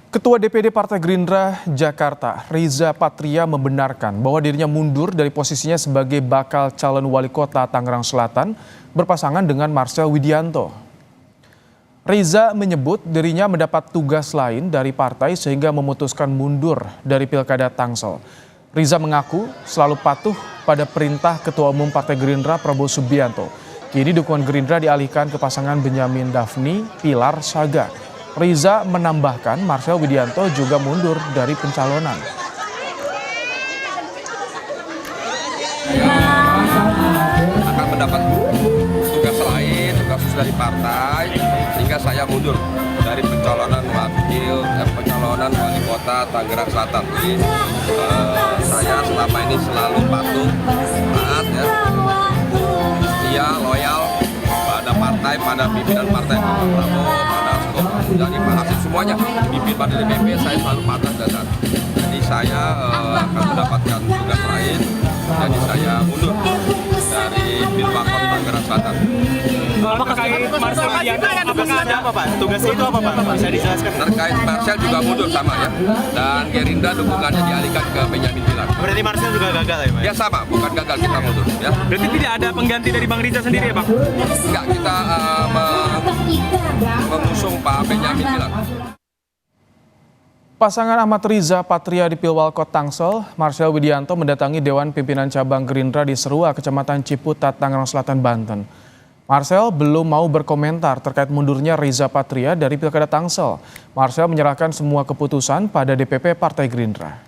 Ketua DPD Partai Gerindra Jakarta, Riza Patria membenarkan bahwa dirinya mundur dari posisinya sebagai bakal calon wali kota Tangerang Selatan berpasangan dengan Marcel Widianto. Riza menyebut dirinya mendapat tugas lain dari partai sehingga memutuskan mundur dari Pilkada Tangsel. Riza mengaku selalu patuh pada perintah Ketua Umum Partai Gerindra Prabowo Subianto. Kini dukungan Gerindra dialihkan ke pasangan Benyamin Daphni Pilar Saga. Riza menambahkan Marcel Widianto juga mundur dari pencalonan. Akan mendapat tugas lain, tugas dari partai, sehingga saya mundur dari pencalonan wali kota Tangerang Selatan. Jadi saya selama ini selalu patuh, taat, setia, loyal pada partai, pada pimpinan partai Pak Prabowo, pada dari Pak Hasim, semuanya pimpin pada DPP saya selalu patuh dan taat. Jadi saya akan mendapatkan tugas lain, jadi saya mundur dari Pilbakon Tangerang Selatan. Terkait Marcel Widianto, apakah ada apa Pak? Tugasnya itu apa Pak? Bisa dijelaskan? Terkait Marcel juga mundur sama ya, dan Gerindra dukungannya dialihkan ke Benyamin Pilar. Berarti Marcel juga gagal ya Pak? Ya sama, bukan gagal, kita mundur ya. Berarti tidak ada pengganti dari Bang Riza sendiri ya Pak? Enggak, kita mengusung Pak Benyamin Pilar. Pasangan Ahmad Riza Patria di Pilwalkot Tangsel, Marcel Widianto mendatangi Dewan Pimpinan Cabang Gerindra di Serua, Kecamatan Ciputat, Tangerang Selatan, Banten. Marcel belum mau berkomentar terkait mundurnya Riza Patria dari Pilkada Tangsel. Marcel menyerahkan semua keputusan pada DPP Partai Gerindra.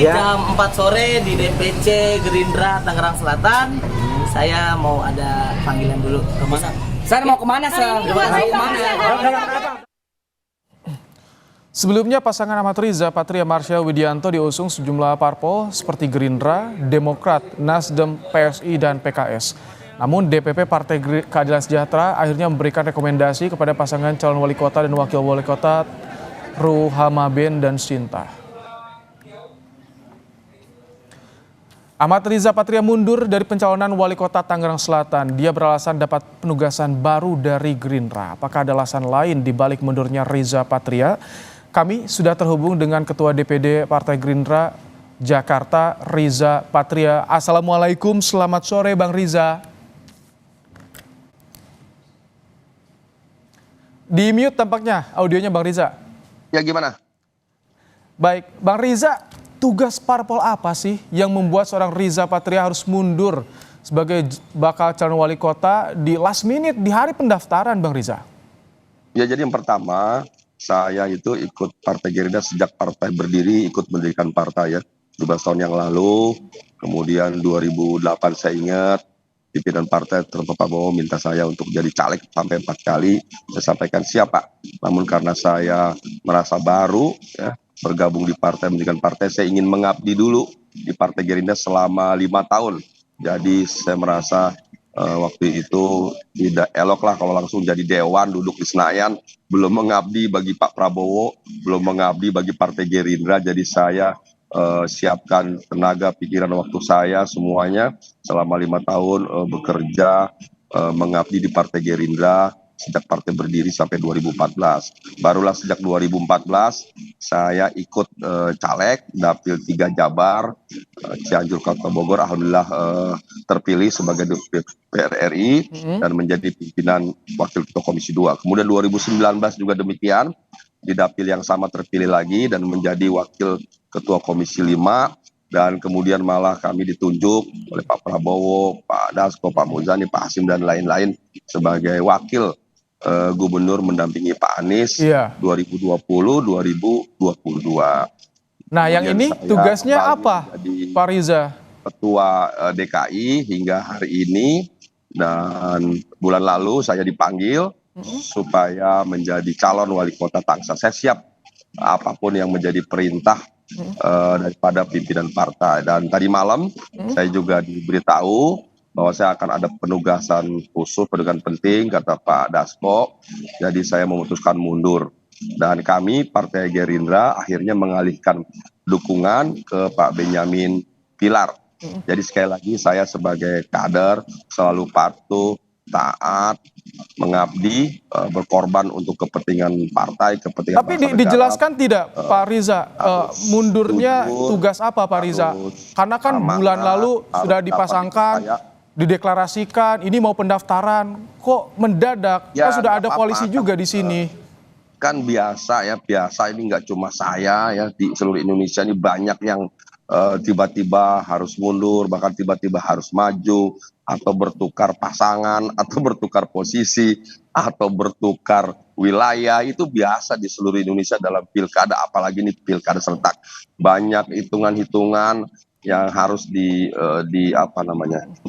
Jam 4 sore di DPC Gerindra Tangerang Selatan, saya mau ada panggilan dulu. Kemana? Saya mau kemana, Sir? Sebelumnya pasangan Ahmad Riza Patria Marcel Widianto diusung sejumlah parpol seperti Gerindra, Demokrat, Nasdem, PSI, dan PKS. Namun DPP Partai Keadilan Sejahtera akhirnya memberikan rekomendasi kepada pasangan calon wali kota dan wakil wali kota Ruhama Ben dan Sinta. Ahmad Riza Patria mundur dari pencalonan wali kota Tangerang Selatan. Dia beralasan dapat penugasan baru dari Gerindra. Apakah ada alasan lain di balik mundurnya Riza Patria? Kami sudah terhubung dengan Ketua DPD Partai Gerindra Jakarta, Riza Patria. Assalamualaikum, selamat sore Bang Riza. Di mute tampaknya audionya Bang Riza. Ya gimana? Baik, Bang Riza, tugas parpol apa sih yang membuat seorang Riza Patria harus mundur sebagai bakal calon wali kota di last minute di hari pendaftaran Bang Riza? Ya, jadi yang pertama, saya itu ikut Partai Gerindra sejak partai berdiri, ikut mendirikan partai ya, 12 tahun yang lalu. Kemudian 2008 saya ingat, pimpinan partai terutama Pak Prabowo minta saya untuk jadi caleg sampai 4 kali. Saya sampaikan siapa. Namun karena saya merasa baru ya, bergabung di partai, mendirikan partai, saya ingin mengabdi dulu di Partai Gerindra selama 5 tahun. Jadi saya merasa waktu itu tidak elok lah kalau langsung jadi dewan duduk di Senayan, belum mengabdi bagi Pak Prabowo, belum mengabdi bagi Partai Gerindra. Jadi saya siapkan tenaga, pikiran, waktu saya semuanya selama 5 tahun bekerja mengabdi di Partai Gerindra sejak partai berdiri sampai 2014. Barulah sejak 2014 saya ikut caleg dapil 3 Jabar, Cianjur, Kota Bogor. Alhamdulillah terpilih sebagai DPR RI dan menjadi pimpinan wakil ketua Komisi 2. Kemudian 2019 juga demikian, di dapil yang sama terpilih lagi dan menjadi wakil ketua Komisi 5. Dan kemudian malah kami ditunjuk oleh Pak Prabowo, Pak Dasko, Pak Muzani, Pak Hasim, dan lain-lain sebagai wakil gubernur mendampingi Pak Anies 2020-2022. Nah, yang ini tugasnya apa, Pak Riza? Ketua DKI hingga hari ini, dan bulan lalu saya dipanggil supaya menjadi calon wali kota Tangsel. Saya siap apapun yang menjadi perintah daripada pimpinan partai. Dan tadi malam saya juga diberitahu bahwa saya akan ada penugasan khusus, penugasan penting, kata Pak Dasko. Jadi saya memutuskan mundur. Dan kami Partai Gerindra akhirnya mengalihkan dukungan ke Pak Benyamin Pilar. Jadi sekali lagi saya sebagai kader selalu patuh, taat, mengabdi, berkorban untuk kepentingan partai, kepentingan Tapi bangsa negara. dijelaskan tidak Pak Riza, mundurnya jujur, tugas apa Pak Riza? harus Karena kan amanah, bulan lalu harus sudah dapat dipasangkan, dipercaya. dideklarasikan, ini mau pendaftaran, kok mendadak? Ya, Kan sudah nggak ada apa-apa, koalisi kan, juga di sini. Kan biasa ya, biasa ini nggak cuma saya ya, di seluruh Indonesia ini banyak yang tiba-tiba harus mundur, bahkan tiba-tiba harus maju, atau bertukar pasangan, atau bertukar posisi, atau bertukar wilayah. Itu biasa di seluruh Indonesia dalam pilkada, apalagi ini pilkada serentak. Banyak hitungan-hitungan yang harus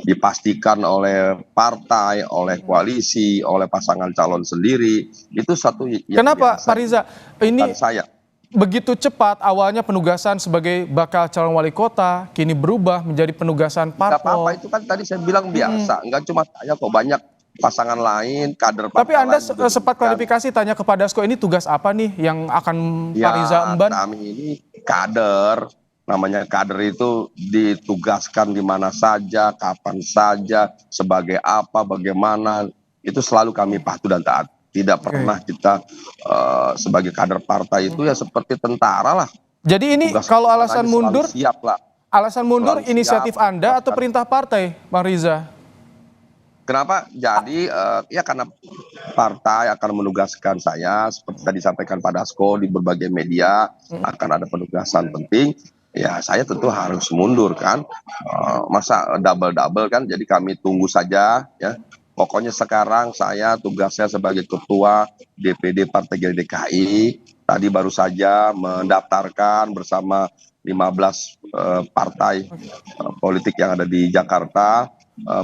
dipastikan oleh partai, oleh koalisi, oleh pasangan calon sendiri. Itu satu yang Kenapa biasa. Pak Riza? Ini Bukan saya. begitu cepat, awalnya penugasan sebagai bakal calon wali kota, kini berubah menjadi penugasan Nggak apa-apa, parpol. itu kan tadi saya bilang biasa. Nggak cuma saya kok, banyak pasangan lain, kader Tapi partai Anda lain juga sempat demikian. klarifikasi, tanya ke Pak Dasko, ini tugas apa nih yang akan Pak Ya, Riza emban? kami ini kader, namanya kader itu ditugaskan di mana saja, kapan saja, sebagai apa, bagaimana, itu selalu kami patuh dan taat. Tidak pernah kita sebagai kader partai itu ya seperti tentara lah. Jadi ini Tugas kalau kami alasan selalu mundur, siap lah. alasan mundur Selalu inisiatif siap, Anda atau tugaskan. perintah partai, Bang Riza? Kenapa? Jadi ya karena partai akan menugaskan saya seperti tadi disampaikan Pak Dasko di berbagai media akan ada penugasan penting. Ya saya tentu harus mundur kan. Masa double kan? Jadi kami tunggu saja ya. Pokoknya sekarang saya tugasnya sebagai ketua DPD Partai Gerindra DKI. Tadi baru saja mendaftarkan bersama 15 partai politik yang ada di Jakarta,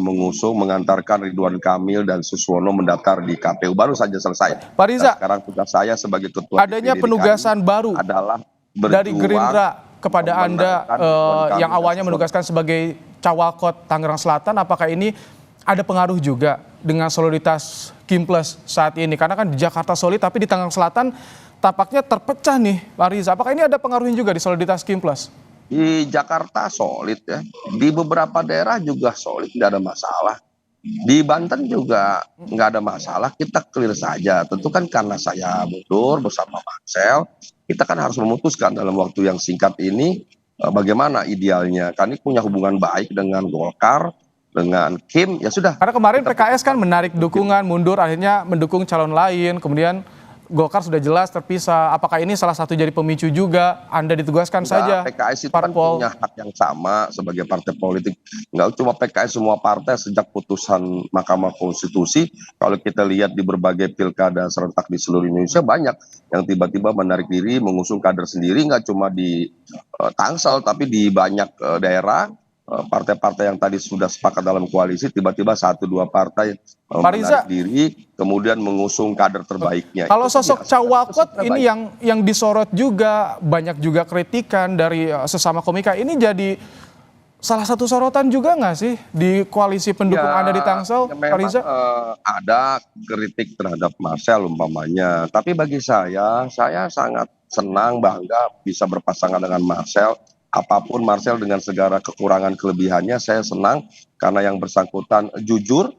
mengusung, mengantarkan Ridwan Kamil dan Suswono mendaftar di KPU. Baru saja selesai. Pak Riza, Dan sekarang tugas saya sebagai ketua adanya DPD penugasan DKI baru adalah dari berjuang Gerindra kepada Anda memenangkan Ridwan Kamil yang dan awalnya Suswono. menugaskan sebagai Cawalkot Tangerang Selatan, apakah ini ada pengaruh juga dengan soliditas Kimples saat ini? Karena kan di Jakarta solid, tapi di Tangerang Selatan tampaknya terpecah nih, Pak Riza. Apakah ini ada pengaruhnya juga di soliditas Kimples? Di Jakarta solid ya, di beberapa daerah juga solid, tidak ada masalah. Di Banten juga nggak ada masalah, kita clear saja. Tentu kan karena saya mundur bersama Marcel, kita kan harus memutuskan dalam waktu yang singkat ini bagaimana idealnya. Kami punya hubungan baik dengan Golkar, dengan Kim, ya sudah. Karena kemarin Kita PKS kan menarik dukungan, mundur, akhirnya mendukung calon lain, kemudian Golkar sudah jelas terpisah. Apakah ini salah satu jadi pemicu juga Anda ditugaskan saja? PKS itu kan parpol punya hak yang sama sebagai partai politik. Nggak cuma PKS, semua partai sejak putusan Mahkamah Konstitusi, kalau kita lihat di berbagai pilkada serentak di seluruh Indonesia, banyak yang tiba-tiba menarik diri, mengusung kader sendiri, nggak cuma di Tangsel, tapi di banyak daerah. Partai-partai yang tadi sudah sepakat dalam koalisi, tiba-tiba 1-2 partai menarik diri, kemudian mengusung kader terbaiknya. Kalau Itu sosok biasa. Cawalkot Itu ini yang disorot juga, banyak juga kritikan dari sesama komika. Ini jadi salah satu sorotan juga nggak sih di koalisi pendukung Anda di Tangsel, ya Pak Riza? ada kritik terhadap Marcel umpamanya, tapi bagi saya sangat senang, bangga bisa berpasangan dengan Marcel. Apapun Marcel dengan segala kekurangan kelebihannya, saya senang karena yang bersangkutan jujur,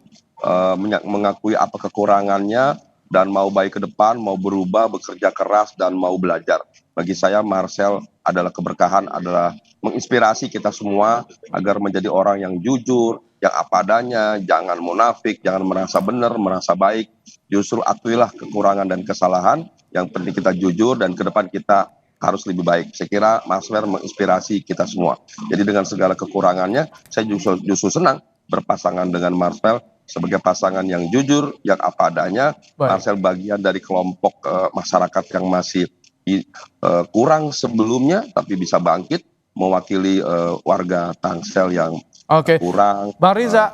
mengakui apa kekurangannya, dan mau baik ke depan, mau berubah, bekerja keras, dan mau belajar. Bagi saya Marcel adalah keberkahan, adalah menginspirasi kita semua agar menjadi orang yang jujur, yang apa adanya, jangan munafik, jangan merasa benar, merasa baik. Justru akuilah kekurangan dan kesalahan, yang penting kita jujur, dan ke depan kita harus lebih baik. Saya kira Marcel menginspirasi kita semua. Jadi dengan segala kekurangannya, saya justru senang berpasangan dengan Marcel sebagai pasangan yang jujur, yang apa adanya. Marcel bagian dari kelompok masyarakat yang masih kurang sebelumnya, tapi bisa bangkit mewakili warga Tangsel yang kurang. Bang Riza,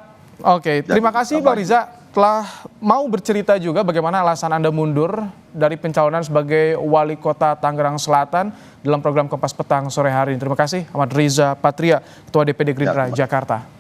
terima kasih Bang Riza telah mau bercerita juga bagaimana alasan Anda mundur dari pencalonan sebagai Wali Kota Tangerang Selatan dalam program Kompas Petang sore hari ini. Terima kasih Ahmad Riza Patria, Ketua DPD Gerindra Jakarta.